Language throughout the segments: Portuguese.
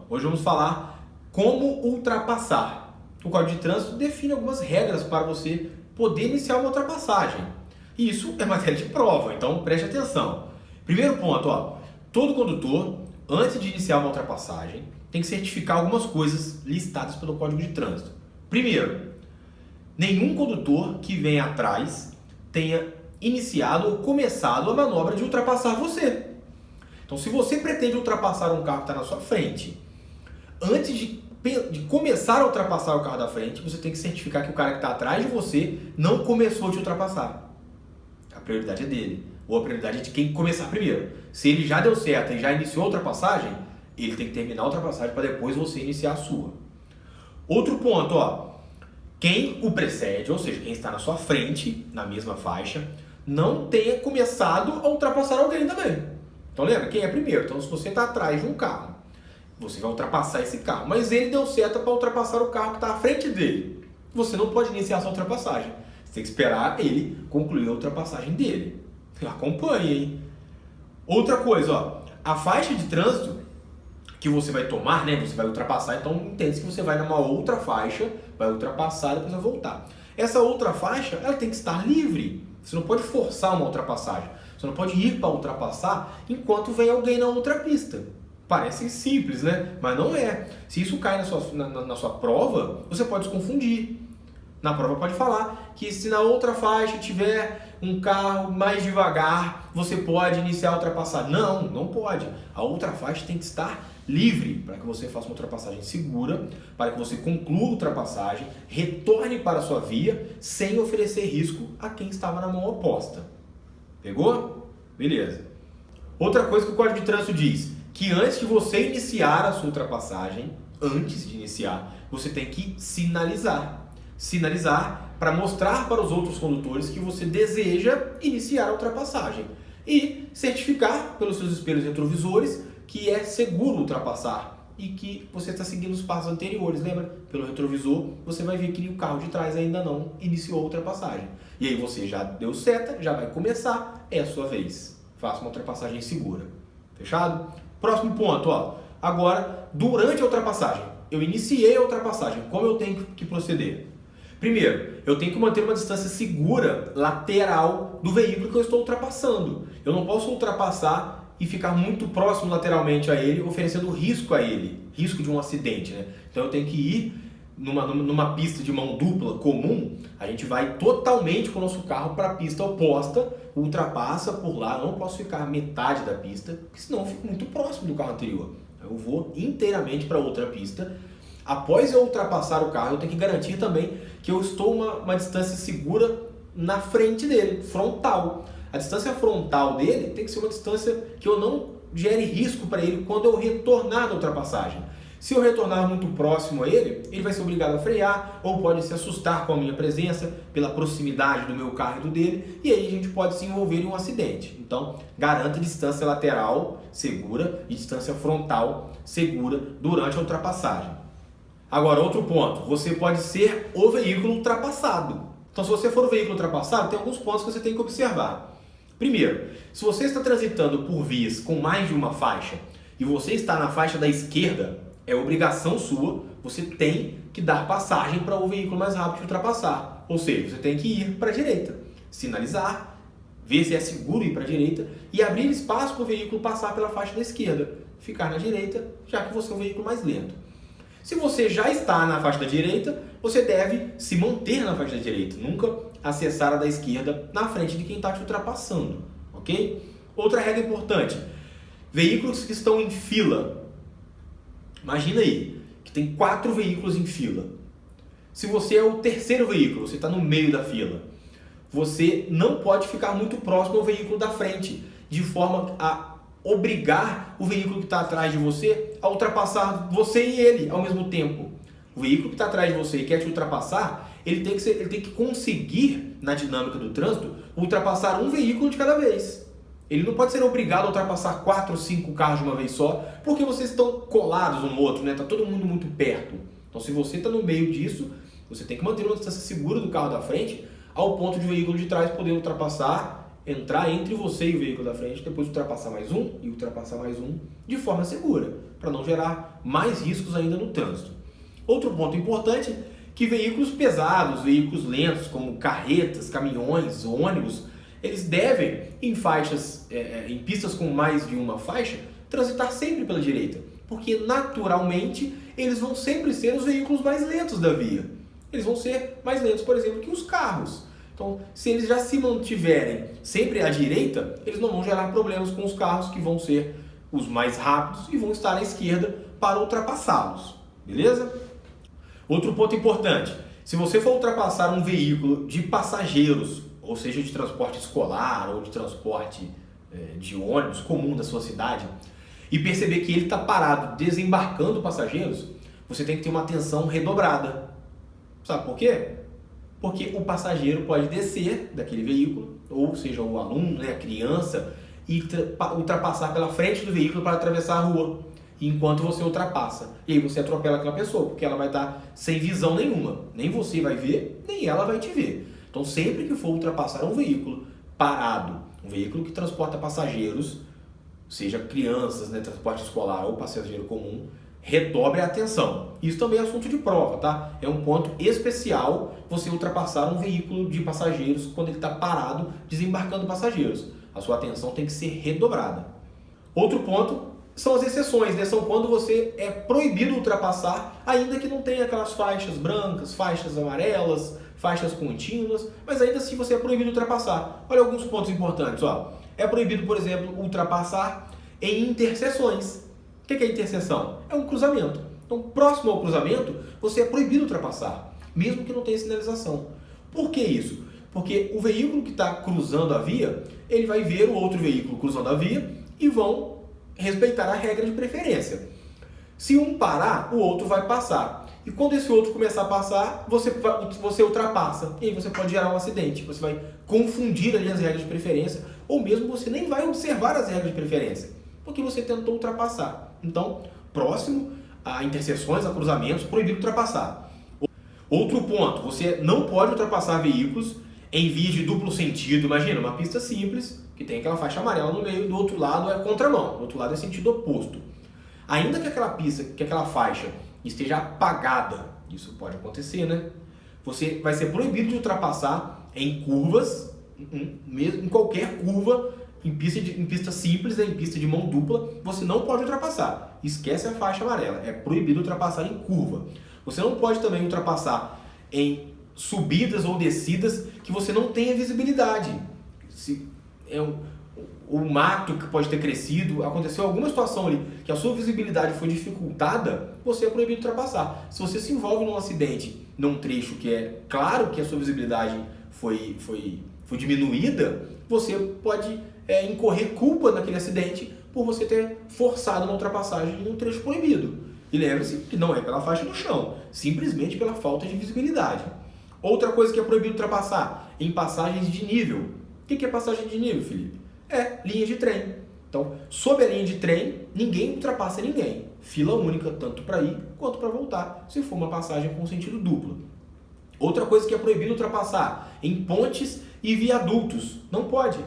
Hoje vamos falar como ultrapassar. O Código de Trânsito define algumas regras para você poder iniciar uma ultrapassagem. E isso é matéria de prova, então preste atenção. Primeiro ponto, todo condutor, antes de iniciar uma ultrapassagem, tem que certificar algumas coisas listadas pelo Código de Trânsito. Primeiro, nenhum condutor que vem atrás tenha iniciado ou começado a manobra de ultrapassar você. Então, se você pretende ultrapassar um carro que está na sua frente, antes de começar a ultrapassar o carro da frente, você tem que certificar que o cara que está atrás de você não começou a te ultrapassar. A prioridade é dele, ou a prioridade é de quem começar primeiro. Se ele já deu certo e já iniciou a ultrapassagem, ele tem que terminar a ultrapassagem para depois você iniciar a sua. Outro ponto, quem o precede, ou seja, quem está na sua frente, na mesma faixa, não tenha começado a ultrapassar alguém também. Então lembra, quem é primeiro? Então se você está atrás de um carro, você vai ultrapassar esse carro, mas ele deu seta para ultrapassar o carro que está à frente dele. Você não pode iniciar a sua ultrapassagem. Você tem que esperar ele concluir a ultrapassagem dele. Acompanhe, hein? Outra coisa, a faixa de trânsito que você vai tomar, né? Você vai ultrapassar, então entende que você vai numa outra faixa, vai ultrapassar e depois vai voltar. Essa outra faixa, ela tem que estar livre. Você não pode forçar uma ultrapassagem. Você não pode ir para ultrapassar enquanto vem alguém na outra pista. Parece simples, né? Mas não é. Se isso cai na sua prova, você pode se confundir. Na prova pode falar que se na outra faixa tiver um carro mais devagar, você pode iniciar a ultrapassagem. Não, não pode. A outra faixa tem que estar livre para que você faça uma ultrapassagem segura, para que você conclua a ultrapassagem, retorne para a sua via sem oferecer risco a quem estava na mão oposta. Pegou? Beleza. Outra coisa que o Código de Trânsito diz, que antes de você iniciar a sua ultrapassagem, antes de iniciar, você tem que sinalizar. Sinalizar para mostrar para os outros condutores que você deseja iniciar a ultrapassagem. E certificar pelos seus espelhos retrovisores que é seguro ultrapassar e que você está seguindo os passos anteriores. Lembra? Pelo retrovisor, você vai ver que o carro de trás ainda não iniciou a ultrapassagem. E aí você já deu seta, já vai começar, é a sua vez. Faça uma ultrapassagem segura. Fechado? Próximo ponto, Agora, durante a ultrapassagem, eu iniciei a ultrapassagem, como eu tenho que proceder? Primeiro, eu tenho que manter uma distância segura lateral do veículo que eu estou ultrapassando. Eu não posso ultrapassar e ficar muito próximo lateralmente a ele, oferecendo risco a ele, risco de um acidente, né? Então eu tenho que ir numa pista de mão dupla comum, a gente vai totalmente com o nosso carro para a pista oposta, ultrapassa por lá, não posso ficar metade da pista, porque senão eu fico muito próximo do carro anterior. Eu vou inteiramente para outra pista. Após eu ultrapassar o carro, eu tenho que garantir também que eu estou uma distância segura na frente dele, frontal. A distância frontal dele tem que ser uma distância que eu não gere risco para ele quando eu retornar da ultrapassagem. Se eu retornar muito próximo a ele, ele vai ser obrigado a frear ou pode se assustar com a minha presença pela proximidade do meu carro e do dele, e aí a gente pode se envolver em um acidente. Então, garanta distância lateral segura e distância frontal segura durante a ultrapassagem. Agora, outro ponto, você pode ser o veículo ultrapassado. Então, se você for o veículo ultrapassado, tem alguns pontos que você tem que observar. Primeiro, se você está transitando por vias com mais de uma faixa e você está na faixa da esquerda, é obrigação sua, você tem que dar passagem para o veículo mais rápido te ultrapassar. Ou seja, você tem que ir para a direita, sinalizar, ver se é seguro ir para a direita e abrir espaço para o veículo passar pela faixa da esquerda, ficar na direita, já que você é um veículo mais lento. Se você já está na faixa da direita, você deve se manter na faixa da direita, nunca acessar a da esquerda na frente de quem está te ultrapassando, ok? Outra regra importante, veículos que estão em fila. Imagina aí, que tem 4 veículos em fila. Se você é o terceiro veículo, você está no meio da fila, você não pode ficar muito próximo ao veículo da frente, de forma a obrigar o veículo que está atrás de você a ultrapassar você e ele ao mesmo tempo. O veículo que está atrás de você e quer te ultrapassar, ele tem que conseguir, na dinâmica do trânsito, ultrapassar um veículo de cada vez. Ele não pode ser obrigado a ultrapassar 4 ou 5 carros de uma vez só, porque vocês estão colados um no outro, né? Tá todo mundo muito perto. Então, se você está no meio disso, você tem que manter uma distância segura do carro da frente, ao ponto de o veículo de trás poder ultrapassar entrar entre você e o veículo da frente, depois ultrapassar mais um e ultrapassar mais um de forma segura, para não gerar mais riscos ainda no trânsito. Outro ponto importante, que veículos pesados, veículos lentos, como carretas, caminhões, ônibus, eles devem, em faixas, em pistas com mais de uma faixa, transitar sempre pela direita, porque naturalmente eles vão sempre ser os veículos mais lentos da via. Eles vão ser mais lentos, por exemplo, que os carros. Então, se eles já se mantiverem sempre à direita, eles não vão gerar problemas com os carros que vão ser os mais rápidos e vão estar à esquerda para ultrapassá-los. Beleza? Outro ponto importante, se você for ultrapassar um veículo de passageiros, ou seja, de transporte escolar ou de transporte de ônibus comum da sua cidade, e perceber que ele está parado desembarcando passageiros, você tem que ter uma atenção redobrada. Sabe por quê? Porque o passageiro pode descer daquele veículo, ou seja, o aluno, a criança, e ultrapassar pela frente do veículo para atravessar a rua, enquanto você ultrapassa. E aí você atropela aquela pessoa, porque ela vai estar sem visão nenhuma. Nem você vai ver, nem ela vai te ver. Então, sempre que for ultrapassar um veículo parado, um veículo que transporta passageiros, seja crianças, transporte escolar ou passageiro comum, redobre a atenção. Isso também é assunto de prova, tá? É um ponto especial você ultrapassar um veículo de passageiros quando ele está parado, desembarcando passageiros. A sua atenção tem que ser redobrada. Outro ponto são as exceções, São quando você é proibido ultrapassar, ainda que não tenha aquelas faixas brancas, faixas amarelas, faixas contínuas, mas ainda assim você é proibido ultrapassar. Olha alguns pontos importantes, ó. É proibido, por exemplo, ultrapassar em interseções. O que é interseção? É um cruzamento. Então, próximo ao cruzamento, você é proibido ultrapassar, mesmo que não tenha sinalização. Por que isso? Porque o veículo que está cruzando a via, ele vai ver o outro veículo cruzando a via e vão respeitar a regra de preferência. Se um parar, o outro vai passar. E quando esse outro começar a passar, você ultrapassa. E aí você pode gerar um acidente. Você vai confundir ali as regras de preferência, ou mesmo você nem vai observar as regras de preferência, porque você tentou ultrapassar. Então, próximo a interseções, a cruzamentos, proibido ultrapassar. Outro ponto, você não pode ultrapassar veículos em vias de duplo sentido. Imagina, uma pista simples, que tem aquela faixa amarela no meio, do outro lado é contramão, do outro lado é sentido oposto. Ainda que aquela pista, que aquela faixa esteja apagada, isso pode acontecer, Você vai ser proibido de ultrapassar em curvas, mesmo em qualquer curva, em pista simples, em pista de mão dupla, você não pode ultrapassar. Esquece a faixa amarela, é proibido ultrapassar em curva. Você não pode também ultrapassar em subidas ou descidas que você não tenha visibilidade. Se o mato que pode ter crescido, aconteceu alguma situação ali que a sua visibilidade foi dificultada, você é proibido de ultrapassar. Se você se envolve num acidente, num trecho que é claro que a sua visibilidade foi diminuída, você pode incorrer culpa naquele acidente por você ter forçado uma ultrapassagem em um trecho proibido. E lembre-se que não é pela faixa do chão, simplesmente pela falta de visibilidade. Outra coisa que é proibido ultrapassar, em passagens de nível. O que é passagem de nível, Felipe? É linha de trem. Então, sob a linha de trem, ninguém ultrapassa ninguém. Fila única, tanto para ir quanto para voltar, se for uma passagem com sentido duplo. Outra coisa que é proibido ultrapassar, em pontes e viadutos. Não pode.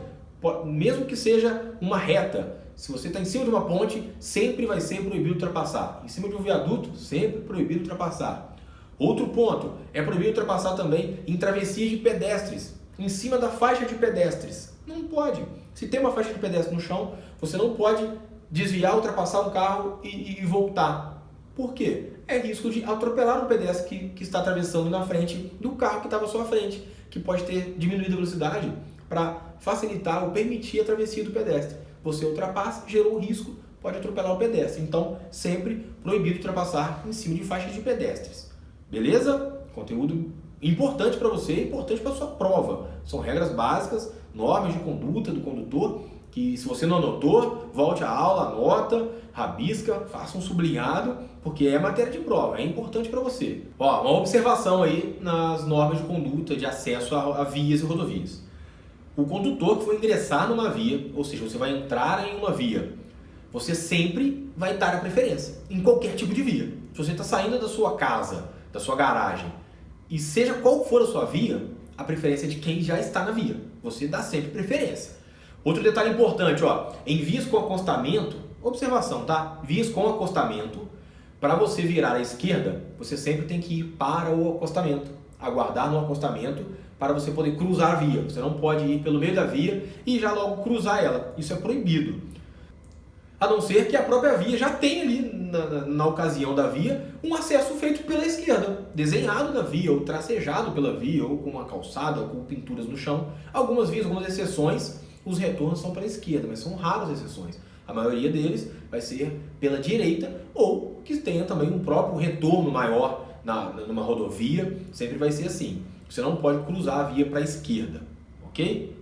Mesmo que seja uma reta. Se você está em cima de uma ponte, sempre vai ser proibido ultrapassar. Em cima de um viaduto, sempre proibido ultrapassar. Outro ponto, é proibido ultrapassar também em travessias de pedestres, em cima da faixa de pedestres. Não pode. Se tem uma faixa de pedestre no chão, você não pode desviar, ultrapassar um carro e voltar. Por quê? É risco de atropelar um pedestre que está atravessando na frente do carro que estava à sua frente, que pode ter diminuído a velocidade para facilitar ou permitir a travessia do pedestre. Você ultrapassa, gerou um risco, pode atropelar o pedestre. Então, sempre proibido ultrapassar em cima de faixas de pedestres. Beleza? Conteúdo importante para você, importante para a sua prova. São regras básicas, normas de conduta do condutor, que se você não anotou, volte à aula, anota, rabisca, faça um sublinhado, porque é matéria de prova, é importante para você. Ó, uma observação aí nas normas de conduta de acesso a vias e rodovias. O condutor que for ingressar numa via, ou seja, você vai entrar em uma via, você sempre vai dar a preferência, em qualquer tipo de via. Se você está saindo da sua casa, da sua garagem, e seja qual for a sua via, a preferência é de quem já está na via. Você dá sempre preferência. Outro detalhe importante, ó, em vias com acostamento, observação, tá? Vias com acostamento, para você virar à esquerda, você sempre tem que ir para o acostamento, aguardar no acostamento para você poder cruzar a via. Você não pode ir pelo meio da via e já logo cruzar ela. Isso é proibido. A não ser que a própria via já tenha ali, na ocasião da via, um acesso feito pela esquerda, desenhado na via, ou tracejado pela via, ou com uma calçada, ou com pinturas no chão. Algumas vias, algumas exceções, os retornos são para a esquerda, mas são raras exceções. A maioria deles vai ser pela direita, ou que tenha também um próprio retorno maior numa rodovia, sempre vai ser assim. Você não pode cruzar a via para a esquerda, ok?